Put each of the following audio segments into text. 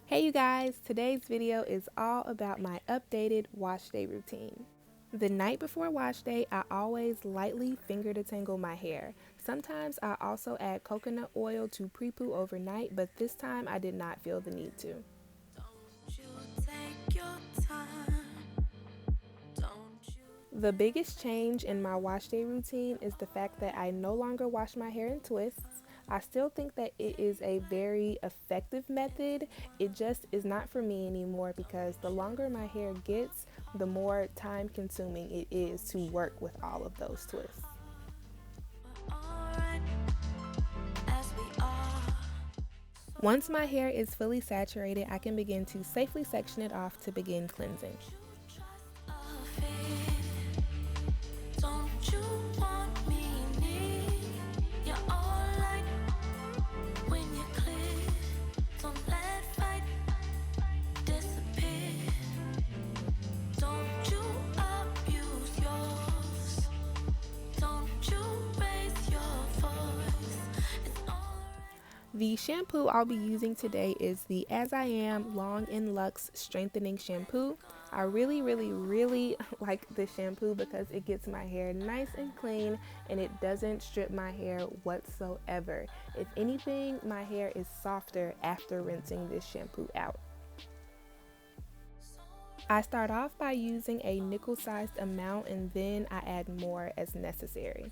Hey you guys, today's video is all about my updated wash day routine. The night before wash day, I always lightly finger detangle my hair. Sometimes I also add coconut oil to pre-poo overnight, but this time I did not feel the need to. The biggest change in my wash day routine is the fact that I no longer wash my hair in twists. I still think that it is a very effective method. It just is not for me anymore because the longer my hair gets, the more time consuming it is to work with all of those twists. Once my hair is fully saturated, I can begin to safely section it off to begin cleansing. The shampoo I'll be using today is the As I Am Long in Luxe Strengthening Shampoo. I really like this shampoo because it gets my hair nice and clean and it doesn't strip my hair whatsoever. If anything, my hair is softer after rinsing this shampoo out. I start off by using a nickel-sized amount and then I add more as necessary.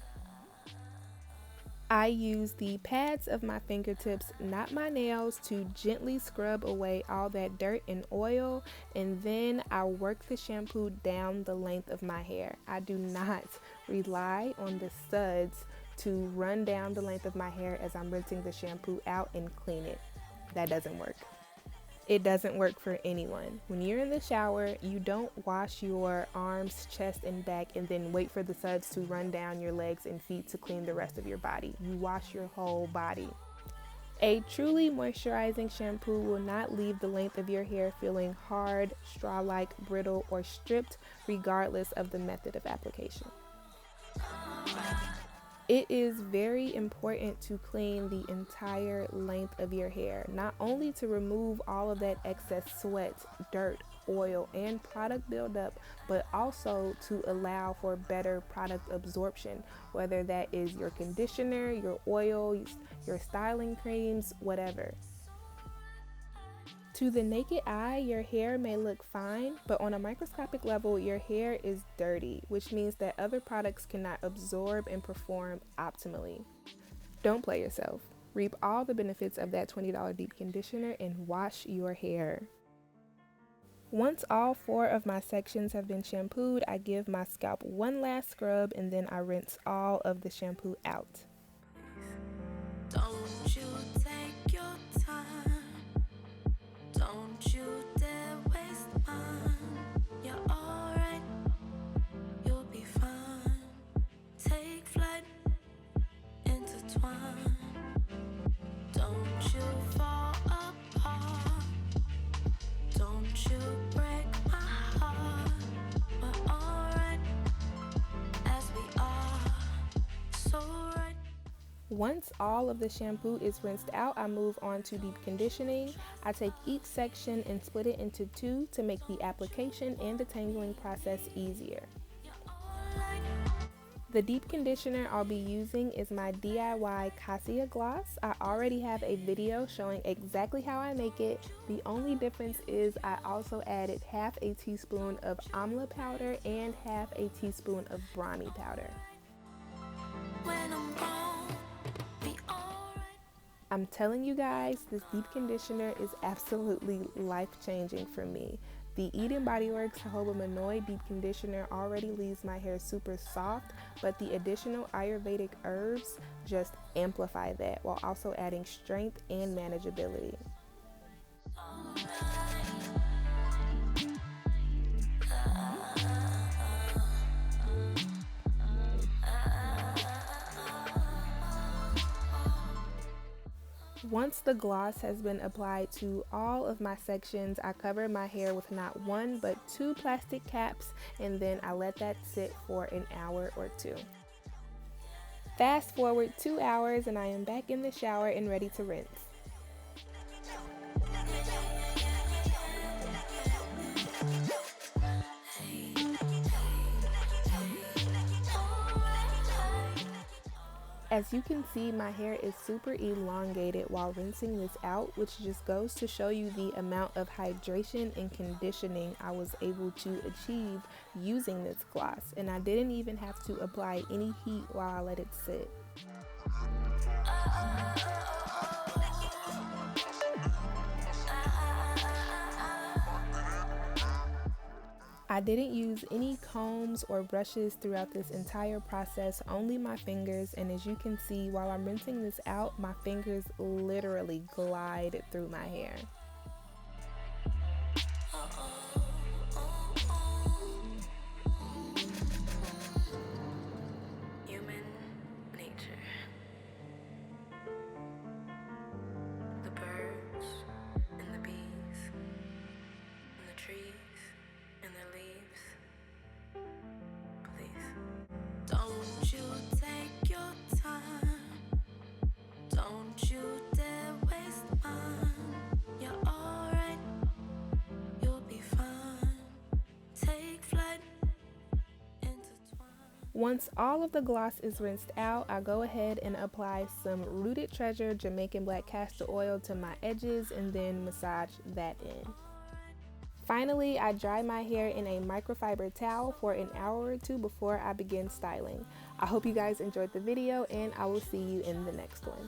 I use the pads of my fingertips, not my nails, to gently scrub away all that dirt and oil, and then I work the shampoo down the length of my hair. I do not rely on the suds to run down the length of my hair as I'm rinsing the shampoo out and clean it. That doesn't work. It doesn't work for anyone. When you're in the shower, you don't wash your arms, chest, and back and then wait for the suds to run down your legs and feet to clean the rest of your body. You wash your whole body. A truly moisturizing shampoo will not leave the length of your hair feeling hard, straw-like, brittle, or stripped, regardless of the method of application. It is very important to clean the entire length of your hair, not only to remove all of that excess sweat, dirt, oil, and product buildup, but also to allow for better product absorption, whether that is your conditioner, your oils, your styling creams, whatever. To the naked eye, your hair may look fine, but on a microscopic level, your hair is dirty, which means that other products cannot absorb and perform optimally. Don't play yourself. Reap all the benefits of that $20 deep conditioner and wash your hair. Once all 4 of my sections have been shampooed, I give my scalp one last scrub and then I rinse all of the shampoo out. Don't you take your time. Don't you dare waste mine. You're alright, you'll be fine. Take flight, intertwine. Don't you fall apart. Don't you break my heart. We're alright, as we are, so right. Once all of the shampoo is rinsed out, I move on to deep conditioning. I take each section and split it into 2 to make the application and detangling process easier. The deep conditioner I'll be using is my DIY Cassia Gloss. I already have a video showing exactly how I make it. The only difference is I also added half a teaspoon of amla powder and half a teaspoon of brahmi powder. I'm telling you guys, this deep conditioner is absolutely life-changing for me. The Eden Body Works Jojoba Manoi deep conditioner already leaves my hair super soft, but the additional Ayurvedic herbs just amplify that while also adding strength and manageability. Once the gloss has been applied to all of my sections, I cover my hair with not 1 but 2 plastic caps and then I let that sit for an hour or 2. Fast forward 2 hours and I am back in the shower and ready to rinse. As you can see, my hair is super elongated while rinsing this out, which just goes to show you the amount of hydration and conditioning I was able to achieve using this gloss. And I didn't even have to apply any heat while I let it sit. I didn't use any combs or brushes throughout this entire process, only my fingers, and as you can see, while I'm rinsing this out, my fingers literally glide through my hair. Human nature. The birds and the bees and the trees and their leaves. Please. Don't you take your time. Don't you dare waste mine. You're alright. You'll be fine. Take flight. Once all of the gloss is rinsed out, I go ahead and apply some Rooted Treasure Jamaican Black Castor Oil to my edges and then massage that in. Finally, I dry my hair in a microfiber towel for an hour or two before I begin styling. I hope you guys enjoyed the video and I will see you in the next one.